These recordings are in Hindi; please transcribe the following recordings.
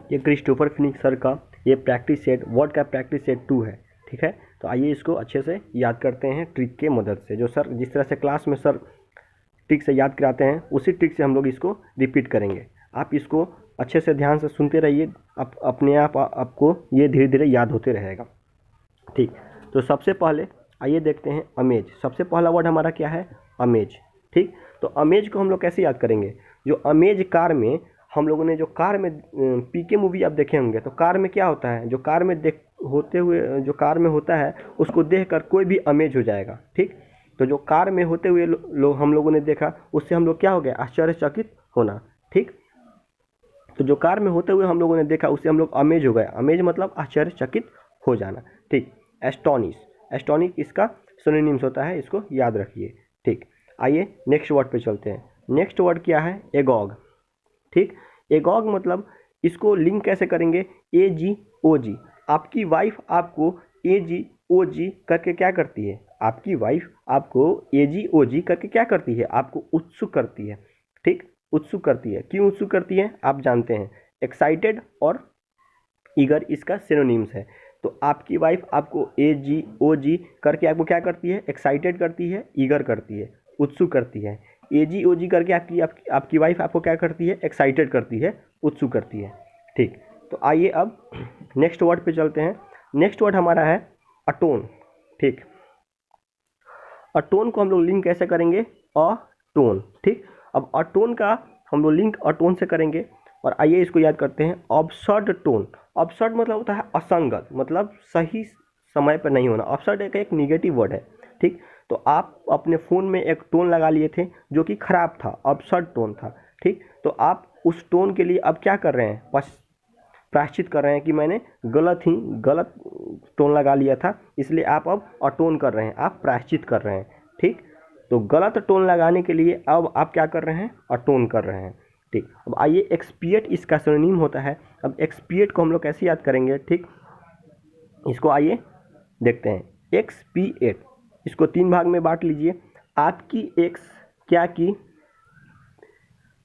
ये क्रिस्टोफर फिनिक्स सर का ये प्रैक्टिस सेट वर्ड का प्रैक्टिस सेट 2 है। ठीक है, तो आइए इसको अच्छे से याद करते हैं ट्रिक के मदद से। जो सर जिस तरह से क्लास में सर ट्रिक से याद कराते हैं उसी ट्रिक से हम लोग इसको रिपीट करेंगे। आप इसको अच्छे से ध्यान से सुनते रहिए, अपने आप आपको ये धीरे धीरे याद होते रहेगा। ठीक, तो सबसे पहले आइए देखते हैं अमेज। सबसे पहला वर्ड हमारा क्या है? अमेज। ठीक, तो अमेज को हम लोग कैसे याद करेंगे? जो अमेज कार में हम लोगों ने जो कार में पीके मूवी आप देखे होंगे, तो कार में क्या होता है, जो कार में देख होते हुए जो कार में होता है उसको देखकर कोई भी अमेज हो जाएगा। ठीक, तो जो कार में होते हुए लोग हम लोगों ने देखा उससे हम लोग क्या हो गए? आश्चर्यचकित होना। ठीक, तो जो कार में होते हुए हम लोगों ने देखा उससे हम लोग अमेज हो गए। अमेज मतलब आश्चर्यचकित हो जाना। ठीक, एस्टोनिश। एस्टोनिश इसका सिनोनिम्स होता है, इसको याद रखिए। ठीक, आइए नेक्स्ट वर्ड पे चलते हैं। नेक्स्ट वर्ड क्या है? एगॉग। ठीक, एगॉग मतलब इसको लिंक कैसे करेंगे? ए जी ओ जी। आपकी वाइफ आपको ए जी ओ जी करके क्या करती है? आपकी वाइफ आपको ए जी ओ जी करके क्या करती है? आपको उत्सुक करती है। ठीक, उत्सुक करती है। क्यों उत्सुक करती है आप जानते हैं? एक्साइटेड और ईगर इसका सिनोनिम्स है। तो आपकी वाइफ आपको ए जी ओ जी करके आपको क्या करती है? एक्साइटेड करती है, ईगर करती है, उत्सुक करती है। ए जी ओ जी करके आपकी वाइफ आपको क्या करती है? एक्साइटेड करती है, उत्सुक करती है। ठीक, तो आइए अब नेक्स्ट वर्ड पे चलते हैं। नेक्स्ट वर्ड हमारा है अटोन। ठीक, अटोन को हम लोग लिंक कैसे करेंगे? अटोन। ठीक, अब अटोन का हम लोग लिंक अटोन से करेंगे और आइए इसको याद करते हैं। ऑब्सर्ड टोन। ऑब्सर्ड मतलब होता है असंगत, मतलब सही समय पर नहीं होना। ऑब्सर्ड एक नेगेटिव वर्ड है। ठीक, तो आप अपने फ़ोन में एक टोन लगा लिए थे जो कि खराब था, ऑब्सर्ड टोन था। ठीक, तो आप उस टोन के लिए अब क्या कर रहे हैं? प्रायश्चित कर रहे हैं कि मैंने गलत टोन लगा लिया था, इसलिए आप अब अटोन कर रहे हैं, आप प्रायश्चित कर रहे हैं। ठीक, तो गलत टोन लगाने के लिए अब आप क्या कर रहे हैं? अटोन कर रहे हैं। ठीक, अब आइए एक्सपिएट इसका सिनोनिम होता है। अब एक्सपिएट को हम लोग कैसे याद करेंगे? ठीक, इसको आइए देखते हैं। एक्सपिएट, इसको 3 भाग में बांट लीजिए। आपकी एक्स क्या की?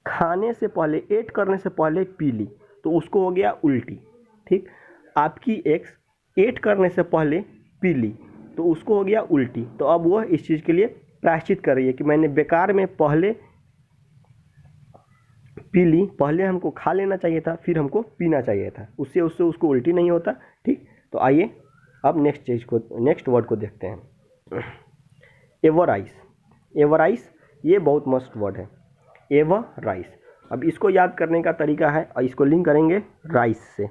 खाने से पहले, एट करने से पहले पी ली, तो उसको हो गया उल्टी। ठीक, आपकी एक्स एट करने से पहले पी ली तो उसको हो गया उल्टी। तो अब वह इस चीज़ के लिए प्रायश्चित कर रही है कि मैंने बेकार में पहले पी ली, पहले हमको खा लेना चाहिए था, फिर हमको पीना चाहिए था, उससे उसको उल्टी नहीं होता। ठीक, तो आइए अब नेक्स्ट वर्ड को देखते हैं। एवराइस। एवराइस ये बहुत मस्त वर्ड है, एवराइस। अब इसको याद करने का तरीका है, और इसको लिंक करेंगे राइस से।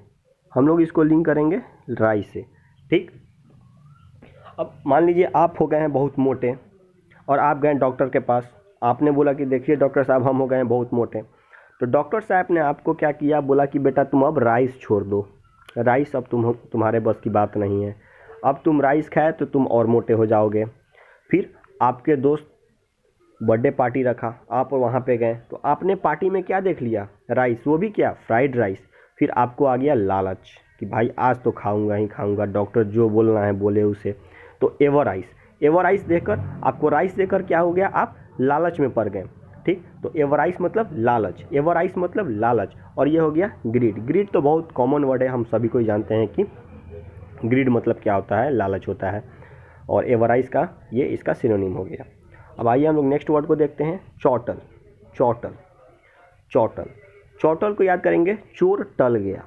हम लोग इसको लिंक करेंगे राइस से। ठीक, अब मान लीजिए आप हो गए हैं बहुत मोटे और आप गए डॉक्टर के पास। आपने बोला कि देखिए डॉक्टर साहब, हम हो गए हैं बहुत मोटे। तो डॉक्टर साहब ने आपको क्या किया? बोला कि बेटा तुम अब राइस छोड़ दो, राइस अब तुम्हारे बस की बात नहीं है। अब तुम राइस खाए तो तुम और मोटे हो जाओगे। फिर आपके दोस्त बर्थडे पार्टी रखा, आप वहाँ पे गए, तो आपने पार्टी में क्या देख लिया? राइस, वो भी क्या? Fried rice. फिर आपको आ गया लालच कि भाई आज तो खाऊंगा ही खाऊंगा, डॉक्टर जो बोलना है बोले उसे। तो एवराइस, एवराइस देखकर आपको राइस देकर क्या हो गया? आप लालच में पड़ गए। ठीक, तो एवराइस मतलब लालच, एवराइस मतलब लालच। और ये हो गया ग्रीड। ग्रीड तो बहुत कॉमन वर्ड है, हम सभी को जानते हैं कि ग्रीड मतलब क्या होता है? लालच होता है। और एवराइस का ये इसका सिनोनिम हो गया। अब आइए हम लोग नेक्स्ट वर्ड को देखते हैं। चौटल। चौटल, चौटल, चौटल को याद करेंगे चोर टल गया,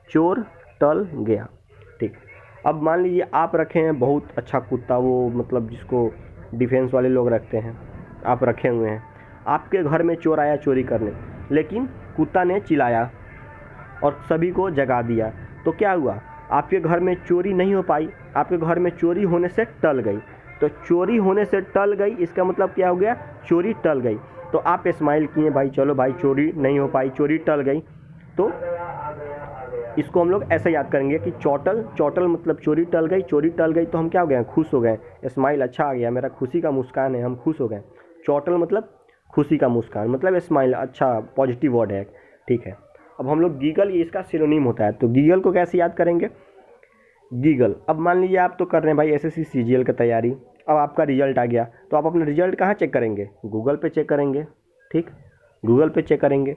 चोर टल गया। ठीक, अब मान लीजिए आप रखे हैं बहुत अच्छा कुत्ता, वो मतलब जिसको डिफेंस वाले लोग रखते हैं, आप रखे हुए हैं। आपके घर में चोर आया चोरी करने, लेकिन कुत्ता ने चिल्लाया और सभी को जगा दिया। तो क्या हुआ? आपके घर में चोरी नहीं हो पाई, आपके घर में चोरी होने से टल गई। तो चोरी होने से टल गई, इसका मतलब क्या हो गया? चोरी टल गई। तो आप स्माइल किए, भाई चलो भाई चोरी नहीं हो पाई, चोरी टल गई। तो इसको हम लोग ऐसे याद करेंगे कि चौटल, चौटल मतलब चोरी टल गई, चोरी टल गई तो हम क्या हो गए? खुश हो गए, स्माइल अच्छा आ गया, मेरा खुशी का मुस्कान है, हम खुश हो गए। चौटल मतलब खुशी का मुस्कान, मतलब स्माइल, अच्छा पॉजिटिव वर्ड है। ठीक है, अब हम लोग गीगल, ये इसका सिनोनिम होता है। तो गीगल को कैसे याद करेंगे? गीगल, अब मान लीजिए आप तो कर रहे हैं भाई एसएससी सीजीएल की तैयारी, अब आपका रिजल्ट आ गया, तो आप अपना रिजल्ट कहाँ चेक करेंगे? गूगल पे चेक करेंगे। ठीक, गूगल पे चेक करेंगे।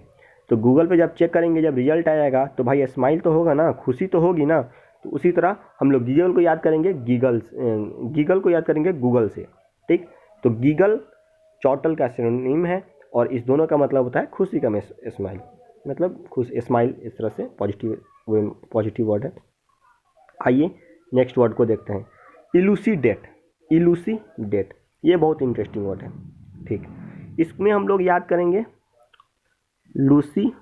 तो गूगल पे जब चेक करेंगे, जब रिजल्ट आएगा तो भाई स्माइल तो होगा ना, खुशी तो होगी ना। तो उसी तरह हम लोग गीगल को याद करेंगे गीगल को याद करेंगे गूगल से, ठीक। तो गीगल चौटल का सिनोनिम है और इस दोनों का मतलब होता है खुशी का स्माइल, मतलब खुश स्माइल, इस तरह से पॉजिटिव वर्ड है। आइए नेक्स्ट वर्ड को देखते हैं, इलूसीडेट। इलूसीडेट ये बहुत इंटरेस्टिंग वर्ड है, ठीक। इसमें हम लोग याद करेंगे लूसी,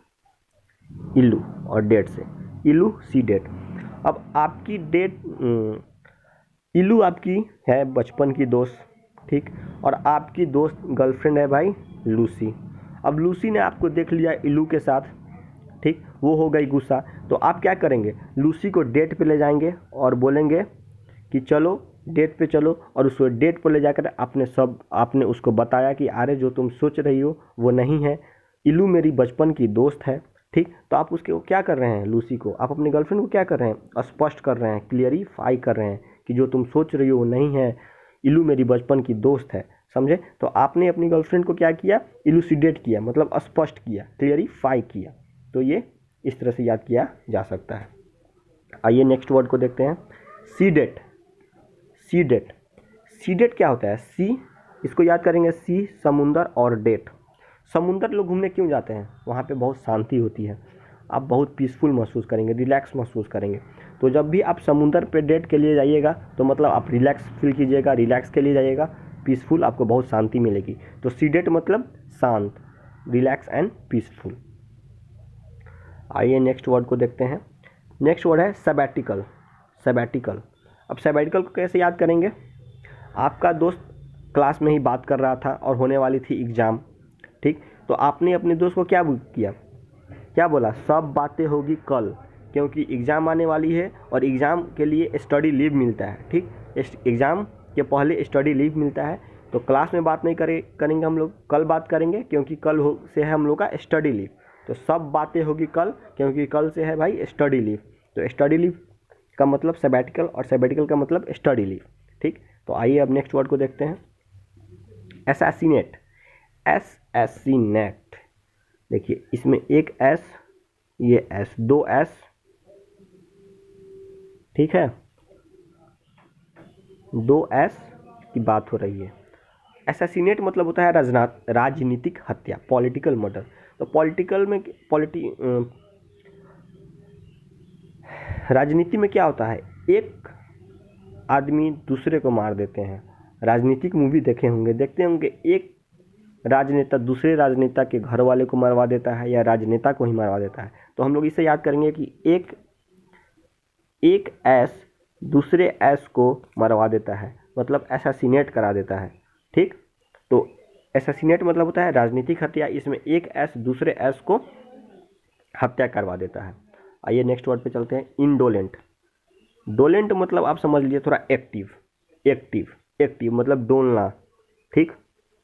इलू और डेट से, इलूसीडेट। अब आपकी इलू आपकी है बचपन की दोस्त, ठीक, और आपकी दोस्त गर्लफ्रेंड है भाई लूसी। अब लूसी ने आपको देख लिया इलू के साथ, ठीक, वो हो गई गुस्सा। तो आप क्या करेंगे, लूसी को डेट पे ले जाएंगे और बोलेंगे कि चलो डेट पे चलो, और उसको डेट पर ले जाकर आपने उसको बताया कि अरे जो तुम सोच रही हो वो नहीं है, इलू मेरी बचपन की दोस्त है, ठीक। तो आप उसके क्या कर रहे हैं, लूसी को, आप अपनी गर्लफ्रेंड को क्या कर रहे हैं, स्पष्ट कर रहे हैं, क्लियरिफाई कर रहे हैं कि जो तुम सोच रही हो वो नहीं है, इलू मेरी बचपन की दोस्त है, समझे। तो आपने अपनी गर्लफ्रेंड को क्या किया, इलूसीडेट किया, मतलब स्पष्ट किया, क्लियरिफाई किया। तो ये इस तरह से याद किया जा सकता है। आइए नेक्स्ट वर्ड को देखते हैं, सीडेट। सीडेट, सीडेट क्या होता है, सी, इसको याद करेंगे सी समुंदर और डेट। समुंदर लोग घूमने क्यों जाते हैं, वहाँ पे बहुत शांति होती है, आप बहुत पीसफुल महसूस करेंगे, रिलैक्स महसूस करेंगे। तो जब भी आप समुंदर पे डेट के लिए जाइएगा तो मतलब आप रिलैक्स फील कीजिएगा, रिलैक्स के लिए जाइएगा, पीसफुल, आपको बहुत शांति मिलेगी। तो सीडेट मतलब शांत, रिलैक्स एंड पीसफुल। आइए नेक्स्ट वर्ड को देखते हैं, नेक्स्ट वर्ड है सबैटिकल। सबैटिकल, अब सबैटिकल को कैसे याद करेंगे, आपका दोस्त क्लास में ही बात कर रहा था और होने वाली थी एग्ज़ाम, ठीक। तो आपने अपने दोस्त को क्या किया, क्या बोला, सब बातें होगी कल, क्योंकि एग्ज़ाम आने वाली है और एग्ज़ाम के लिए स्टडी लीव मिलता है, ठीक। एग्ज़ाम के पहले स्टडी लीव मिलता है, तो क्लास में बात नहीं करेंगे हम लोग, कल बात करेंगे, क्योंकि कल से है हम लोग का स्टडी लीव। तो सब बातें होगी कल, क्योंकि कल से है भाई स्टडी लीव। तो स्टडी लीव का मतलब सबैटिकल और सबैटिकल का मतलब स्टडी लीव, ठीक। तो आइए अब नेक्स्ट वर्ड को देखते हैं, असैसिनेट। असैसिनेट, देखिए इसमें एक एस, ये एस, दो एस, ठीक है, दो एस की बात हो रही है। असैसिनेट मतलब होता है राजनीतिक हत्या, पॉलिटिकल मर्डर। तो पॉलिटिकल में राजनीति में क्या होता है, एक आदमी दूसरे को मार देते हैं। राजनीतिक मूवी देखते होंगे, एक राजनेता दूसरे राजनेता के घर वाले को मरवा देता है या राजनेता को ही मरवा देता है। तो हम लोग इसे याद करेंगे कि एक एस दूसरे एस को मरवा देता है, मतलब असैसिनेट करा देता है, ठीक। तो असैसिनेट मतलब होता है राजनीतिक हत्या, इसमें एक एस दूसरे एस को हत्या करवा देता है। आइए नेक्स्ट वर्ड पे चलते हैं, इंडोलेंट। डोलेंट मतलब आप समझ लीजिए थोड़ा एक्टिव, एक्टिव मतलब डोलना, ठीक।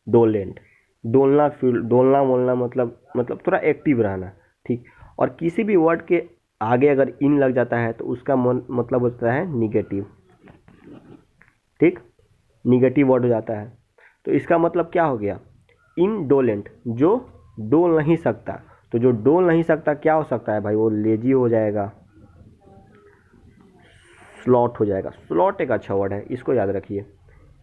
डोलेंट, डोलना बोलना मतलब थोड़ा एक्टिव रहना, ठीक। और किसी भी वर्ड के आगे अगर इन लग जाता है तो उसका मतलब होता है निगेटिव, ठीक, निगेटिव वर्ड हो जाता है। तो इसका मतलब क्या हो गया, इनडोलेंट, जो डोल नहीं सकता। तो जो डोल नहीं सकता क्या हो सकता है भाई, वो लेजी हो जाएगा, स्लॉट हो जाएगा। स्लॉट एक अच्छा वर्ड है, इसको याद रखिए,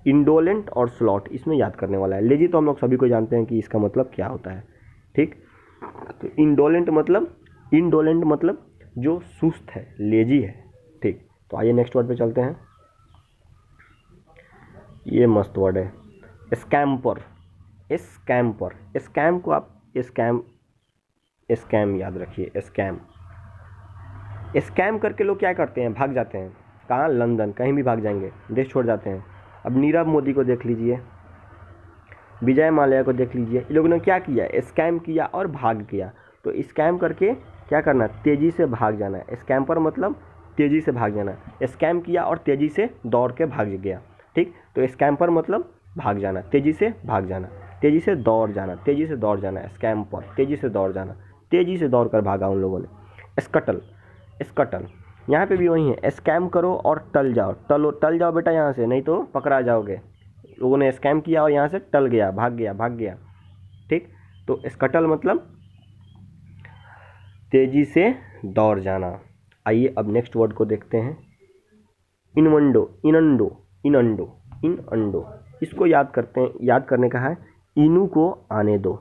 इंडोलेंट और स्लॉट इसमें याद करने वाला है। लेजी तो हम लोग सभी को जानते हैं कि इसका मतलब क्या होता है, ठीक। तो इंडोलेंट मतलब जो सुस्त है, लेजी है, ठीक। तो आइए नेक्स्ट वर्ड पे चलते हैं, ये मस्त वर्ड है, स्कैम्पर। स्कैम्पर, स्कैम को आप स्कैम याद रखिए, स्कैम करके लोग क्या करते हैं, भाग जाते हैं, कहाँ, लंदन, कहीं भी भाग जाएंगे, देश छोड़ जाते हैं। अब नीरव मोदी को देख लीजिए, विजय माल्या को देख लीजिए, इन लोगों ने क्या किया, स्कैम किया और भाग गया। तो स्कैम करके क्या करना, तेज़ी से भाग जाना है। स्कैम्पर मतलब तेज़ी से भाग जाना, स्कैम किया और तेज़ी से दौड़ के भाग गया, ठीक। तो स्कैम्पर मतलब भाग जाना, तेज़ी से भाग जाना, तेज़ी से दौड़ जाना, तेज़ी से दौड़ जाना, स्कैम्पर तेज़ी से दौड़ जाना, तेज़ी से दौड़ कर भागा उन लोगों ने। स्कटल, स्कटल यहाँ पे भी वही है, स्कैम करो और टल जाओ, टल जाओ बेटा यहाँ से, नहीं तो पकड़ा जाओगे। लोगों ने स्कैम किया और यहाँ से टल गया, भाग गया, ठीक। तो स्कटल मतलब तेजी से दौड़ जाना। आइए अब नेक्स्ट वर्ड को देखते हैं। इनवंडो, इनंडो, इनंडो, इनअंडो। इसको याद करने का है। इनू को आने दो।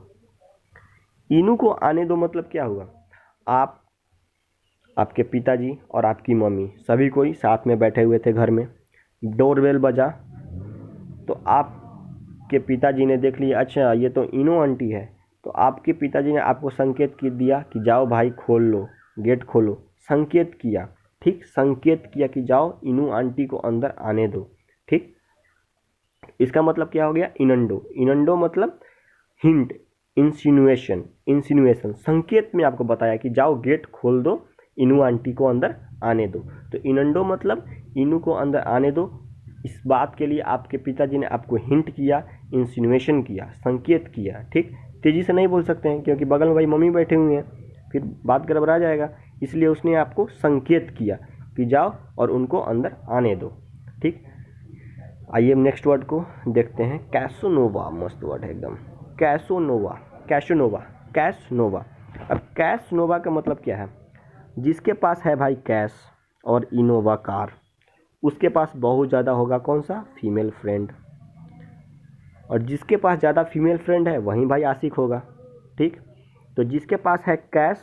इनू को आने दो मतलब क्या हुआ? आप, आपके पिताजी और आपकी मम्मी सभी कोई साथ में बैठे हुए थे घर में। डोरबेल बजा तो आपके पिताजी ने देख लिया, अच्छा ये तो इनो आंटी है। तो आपके पिताजी ने आपको संकेत दिया कि जाओ भाई खोल लो, गेट खोलो। संकेत किया, ठीक, संकेत किया कि जाओ इनू आंटी को अंदर आने दो। ठीक, इसका मतलब क्या हो गया? इनंडो। इनंडो मतलब हिंट, इंसिनुएशन, इंसिनुएशन, संकेत में आपको बताया कि जाओ गेट खोल दो, इनू आंटी को अंदर आने दो। तो इनंडो मतलब इनू को अंदर आने दो। इस बात के लिए आपके पिताजी ने आपको हिंट किया, इंसिनुएशन किया, संकेत किया। ठीक, तेजी से नहीं बोल सकते हैं क्योंकि बगल में भाई मम्मी बैठे हुए हैं, फिर बात गड़बड़ा जाएगा। इसलिए उसने आपको संकेत किया कि जाओ और उनको अंदर आने दो। ठीक, आइए नेक्स्ट वर्ड को देखते हैं। कैसोनोवा, मस्त वर्ड है एकदम। कैसोनोवा, कैशोनोवा, कैशनोवा। अब कैशनोवा का मतलब क्या है? जिसके पास है भाई कैश और इनोवा कार, उसके पास बहुत ज़्यादा होगा कौन सा? Female friend. और जिसके पास ज़्यादा फीमेल फ्रेंड है वहीं भाई आशिक होगा। ठीक, तो जिसके पास है कैश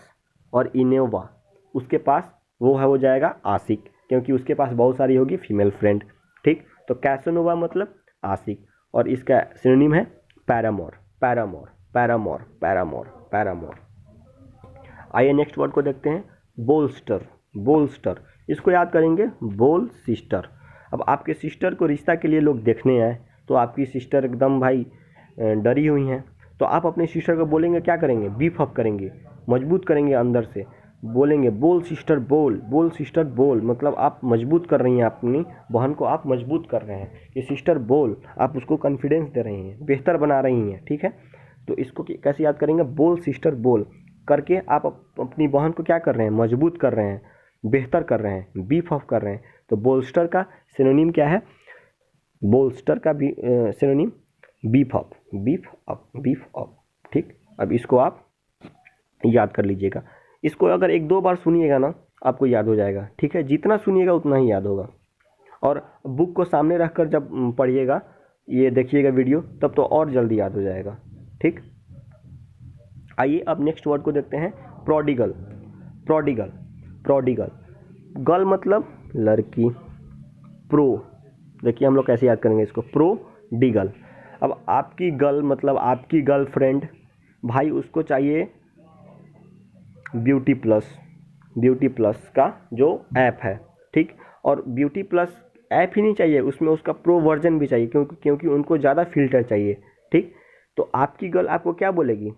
और इनोवा, उसके पास वो है, हो जाएगा आशिक, क्योंकि उसके पास बहुत सारी होगी फीमेल फ्रेंड। ठीक, तो कैसोनोवा मतलब आशिक। और इसका सिनोनिम है paramour, paramour, paramour, paramour, paramour. आइए नेक्स्ट वर्ड को देखते हैं। Bolster, bolster. इसको याद करेंगे, बोल सिस्टर। अब आपके सिस्टर को रिश्ता के लिए लोग देखने आए, तो आपकी सिस्टर एकदम भाई डरी हुई हैं, तो आप अपने सिस्टर को बोलेंगे, क्या करेंगे? बीफ अप करेंगे, मजबूत करेंगे अंदर से। बोलेंगे बोल सिस्टर बोल, बोल सिस्टर बोल, मतलब आप मजबूत कर रही हैं अपनी बहन को, आप मजबूत कर रहे हैं कि सिस्टर बोल, आप उसको कॉन्फिडेंस दे रही हैं, बेहतर बना रही हैं। ठीक है, तो इसको कैसे याद करेंगे? बोल सिस्टर बोल करके आप अपनी बहन को क्या कर रहे हैं? मजबूत कर रहे हैं, बेहतर कर रहे हैं, बीफ अप कर रहे हैं। तो बोल्स्टर का सिनोनिम क्या है? बोल्स्टर का भी synonym beef up, beef up, beef up. ठीक, अब इसको आप याद कर लीजिएगा। इसको अगर एक दो बार सुनिएगा ना, आपको याद हो जाएगा। ठीक है, जितना सुनिएगा उतना ही याद होगा। और बुक को सामने रखकर जब पढ़िएगा, ये देखिएगा वीडियो, तब तो और जल्दी याद हो जाएगा। ठीक, आइए अब नेक्स्ट वर्ड को देखते हैं। Prodigal, prodigal, prodigal. गर्ल मतलब लड़की, प्रो, देखिए हम लोग कैसे याद करेंगे इसको, प्रोडिगल। अब आपकी गर्ल मतलब आपकी गर्लफ्रेंड, भाई उसको चाहिए ब्यूटी प्लस, ब्यूटी प्लस का जो ऐप है। ठीक, और ब्यूटी प्लस ऐप ही नहीं चाहिए, उसमें उसका प्रो वर्जन भी चाहिए, क्योंकि उनको ज़्यादा फिल्टर चाहिए। ठीक, तो आपकी गर्ल आपको क्या बोलेगी?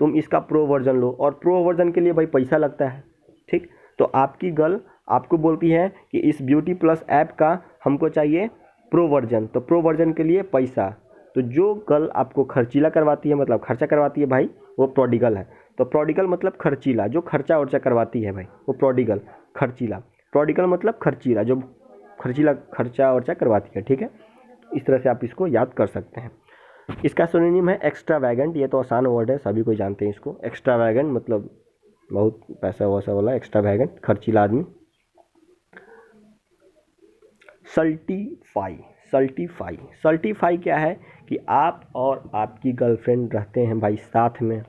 तुम इसका प्रो वर्जन लो, और प्रो वर्जन के लिए भाई पैसा लगता है। ठीक, तो आपकी गर्ल आपको बोलती है कि इस ब्यूटी प्लस ऐप का हमको चाहिए प्रो वर्जन, तो प्रो वर्जन के लिए पैसा। तो जो गर्ल आपको खर्चीला करवाती है, मतलब खर्चा करवाती है भाई, वो प्रोडिगल है। तो प्रोडिगल मतलब खर्चीला, जो खर्चा वर्चा करवाती है भाई, वो प्रोडिगल, खर्चीला। प्रोडिगल मतलब खर्चीला, जो खर्चीला खर्चा वर्चा करवाती है। ठीक है, इस तरह से आप इसको याद कर सकते हैं। इसका सिनोनिम है एक्स्ट्रावैगेंट। ये तो आसान वर्ड है, सभी कोई जानते हैं इसको। एक्स्ट्रावैगेंट मतलब बहुत पैसा वैसा वाला, एक्स्ट्रावैगेंट, खर्चीला आदमी। सल्टीफाई, सल्टीफाई, सल्टीफाई क्या है? कि आप और आपकी गर्लफ्रेंड रहते हैं भाई साथ में,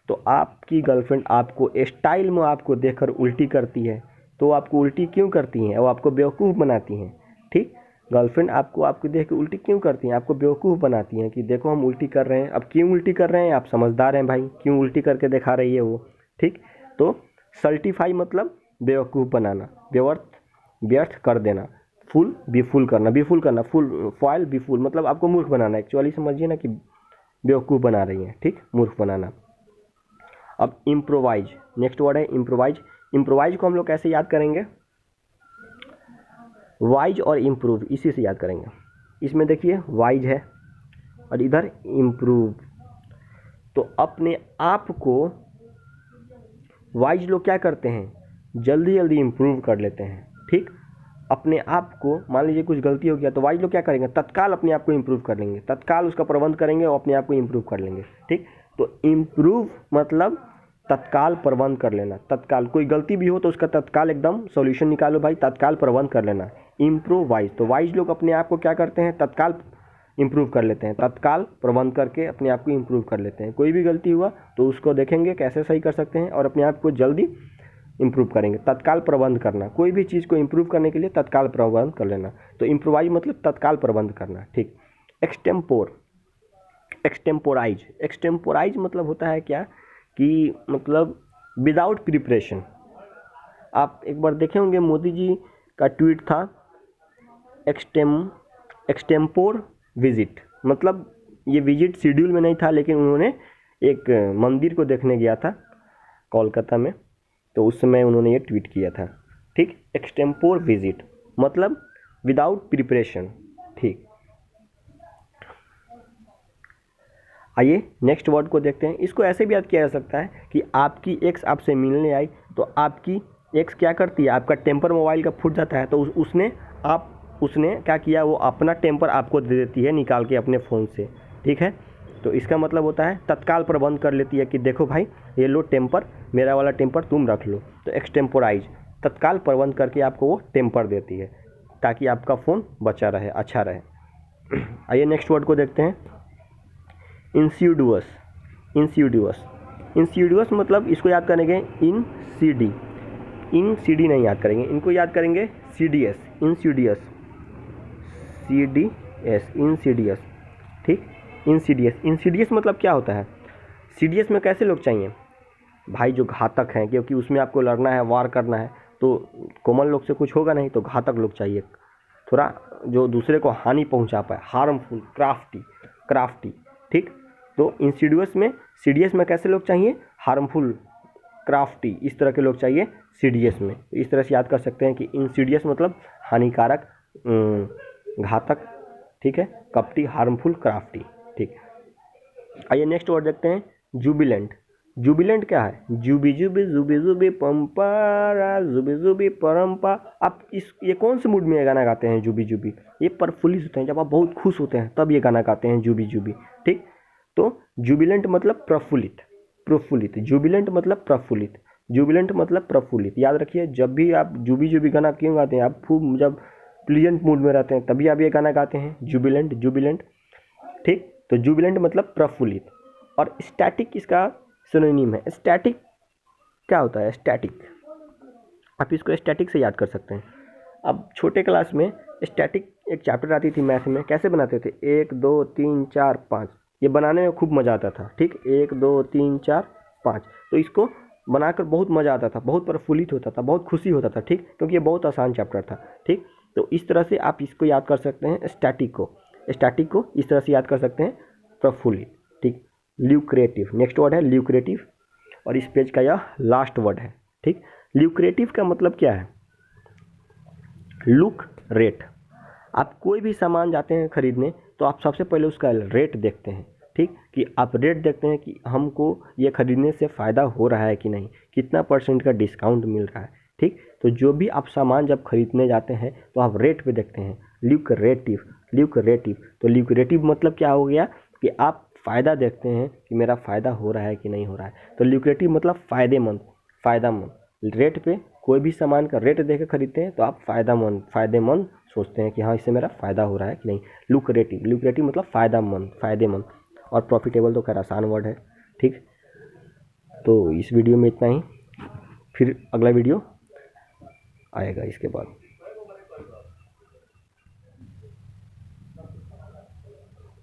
तो आपकी गर्लफ्रेंड आपको स्टाइल में आपको देखकर उल्टी करती है, तो आपको उल्टी क्यों करती हैं? वो आपको बेवकूफ़ बनाती हैं। ठीक, गर्लफ्रेंड आपको देख के उल्टी क्यों करती हैं? आपको बेवकूफ़ बनाती हैं कि देखो हम उल्टी कर रहे हैं। अब क्यों उल्टी कर रहे हैं? आप समझदार हैं भाई, क्यों उल्टी करके दिखा रही है वो। ठीक, तो सल्टीफाई मतलब बेवकूफ़ बनाना, व्यर्थ कर देना। फुल बेफुल करना, बेफुल करना, फुल फॉइल बेफुल मतलब आपको मूर्ख बनाना। एक्चुअली समझिए ना कि बेवकूफ़ बना रही हैं। ठीक, मूर्ख बनाना। अब इम्प्रोवाइज, नेक्स्ट वर्ड है इम्प्रोवाइज। इम्प्रोवाइज को हम लोग कैसे याद करेंगे? वाइज और इम्प्रूव, इसी से याद करेंगे। इसमें देखिए वाइज है और इधर इम्प्रूव, तो अपने आप को वाइज लोग क्या करते हैं? जल्दी जल्दी इम्प्रूव कर लेते हैं। ठीक, अपने आप को मान लीजिए कुछ गलती हो गया, तो वाइज लोग क्या करेंगे? तत्काल अपने आप को इम्प्रूव कर लेंगे, तत्काल उसका प्रबंध करेंगे और अपने आप को इम्प्रूव कर लेंगे। ठीक, तो इम्प्रूव मतलब तत्काल प्रबंध कर लेना, तत्काल कोई गलती भी हो तो उसका तत्काल एकदम सॉल्यूशन निकालो भाई, तत्काल प्रबंध कर लेना। इम्प्रोवाइज, तो वाइज लोग अपने आप को क्या करते हैं, तत्काल इम्प्रूव कर लेते हैं, तत्काल प्रबंध करके अपने आप को इम्प्रूव कर लेते हैं। कोई भी गलती हुआ तो उसको देखेंगे कैसे सही कर सकते हैं और अपने आप को जल्दी इम्प्रूव करेंगे। तत्काल प्रबंध करना, कोई भी चीज़ को इम्प्रूव करने के लिए तत्काल प्रबंध कर लेना। तो इम्प्रोवाइज मतलब तत्काल प्रबंध करना, ठीक। एक्सटेम्पोर, एक्सटेम्पोराइज, एक्सटेम्पोराइज मतलब होता है क्या कि मतलब विदाउट प्रिपरेशन। आप एक बार देखे होंगे मोदी जी का ट्वीट था एक्सटेम्पोर विजिट, मतलब ये विजिट शेड्यूल में नहीं था लेकिन उन्होंने एक मंदिर को देखने गया था कोलकाता में, तो उस समय उन्होंने ये ट्वीट किया था, ठीक। एक्सटेम्पोर विजिट मतलब विदाउट प्रिपरेशन, ठीक। आइए नेक्स्ट वर्ड को देखते हैं। इसको ऐसे भी याद किया जा सकता है कि आपकी एक्स आपसे मिलने आई तो आपकी एक्स क्या करती है, आपका टेम्पर मोबाइल का फूट जाता है तो उसने क्या किया, वो अपना टेम्पर आपको दे देती है निकाल के अपने फ़ोन से, ठीक है। तो इसका मतलब होता है तत्काल प्रबंध कर लेती है कि देखो भाई ये लो टेम्पर, मेरा वाला टेम्पर तुम रख लो। तो एक्सटेम्पोराइज, तत्काल प्रबंध करके आपको वो टेम्पर देती है ताकि आपका फ़ोन बचा रहे, अच्छा रहे। आइए नेक्स्ट वर्ड को देखते हैं। इंसीडियस, इंसीडियस, इंसीडियस मतलब इसको याद करेंगे इन सी डी नहीं याद करेंगे, इनको याद करेंगे C D S, insidious, C D S, insidious, ठीक। इंसीडियस, इंसीडियस मतलब क्या होता है, सीडीएस में कैसे लोग चाहिए भाई, जो घातक हैं, क्योंकि उसमें आपको लड़ना है, वार करना है, तो कॉमन लोग से कुछ होगा नहीं, तो घातक लोग चाहिए, थोड़ा जो दूसरे को हानि पहुंचा पाए, हार्मफुल, क्राफ्टी, ठीक। तो इंसीडियस में, सीडीएस में कैसे लोग चाहिए, हार्मफुल, क्राफ्टी, इस तरह के लोग चाहिए सीडीएस में। तो इस तरह से याद कर सकते हैं कि इंसीडियस मतलब हानिकारक, घातक, ठीक है, कपटी, हार्मफुल, क्राफ्टी, ठीक। आइए नेक्स्ट वर्ड देखते हैं, जुबिलेंट। जुबिलेंट क्या है, जुबी जुबी जुबी जुबी पंपा, जुबी जुबी परम्पा। आप ये कौन से मूड में ये गाना गाते हैं जुबी जुबी, ये प्रफुल्लित होते हैं, जब आप बहुत खुश होते हैं तब ये गाना गाते हैं जुबी जुबी, ठीक। तो जुबिलेंट मतलब प्रफुल्लित, प्रफुल्लित, जुबिलेंट मतलब प्रफुल्लित, जुबिलेंट मतलब प्रफुल्लित। याद रखिए जब भी आप जुबी जुबी गाना क्यों गाते हैं, आप खूब जब प्लीजेंट मूड में रहते हैं तभी आप ये गाना गाते हैं, जुबिलेंट, जुबिलेंट, ठीक। तो जुबिलेंट मतलब प्रफुल्लित। और स्टैटिक इसका सिनोनिम है। स्टैटिक क्या होता है, स्टैटिक, आप इसको स्टैटिक से याद कर सकते हैं। अब छोटे क्लास में स्टैटिक एक चैप्टर आती थी मैथ में, कैसे बनाते थे, 1 2 3 4 5, ये बनाने में खूब मज़ा आता था, ठीक। 1 2 3 4 5, तो इसको बनाकर बहुत मज़ा आता था, बहुत प्रफुल्लित होता था, बहुत खुशी होता था, ठीक, क्योंकि ये बहुत आसान चैप्टर था, ठीक। तो इस तरह से आप इसको याद कर सकते हैं, स्टैटिक को इस तरह से याद कर सकते हैं, प्रफुल्लित, ठीक। ल्यूक्रेटिव, नेक्स्ट वर्ड है ल्यूक्रेटिव, और इस पेज का यह लास्ट वर्ड है, ठीक। ल्यूक्रेटिव का मतलब क्या है, लुक रेट। आप कोई भी सामान जाते हैं खरीदने तो आप सबसे पहले उसका रेट देखते हैं, ठीक, कि आप रेट देखते हैं कि हमको ये खरीदने से फ़ायदा हो रहा है कि नहीं, कितना % का डिस्काउंट मिल रहा है, ठीक। तो जो भी आप सामान जब खरीदने जाते हैं तो आप रेट पे देखते हैं, ल्यूक्रेटिव, ल्यूक्रेटिव। तो ल्यूक्रेटिव मतलब क्या हो गया कि आप फ़ायदा देखते हैं कि मेरा फ़ायदा हो रहा है कि नहीं हो रहा है। तो ल्यूक्रेटिव मतलब फ़ायदेमंद। रेट पे कोई भी सामान का रेट देख के खरीदते हैं तो आप फ़ायदेमंद सोचते हैं कि हाँ इससे मेरा फ़ायदा हो रहा है कि नहीं। ल्यूक्रेटिव मतलब फ़ायदेमंद। और प्रॉफिटेबल तो खैर आसान वर्ड है, ठीक। तो इस वीडियो में इतना ही, फिर अगला वीडियो आएगा इसके बाद।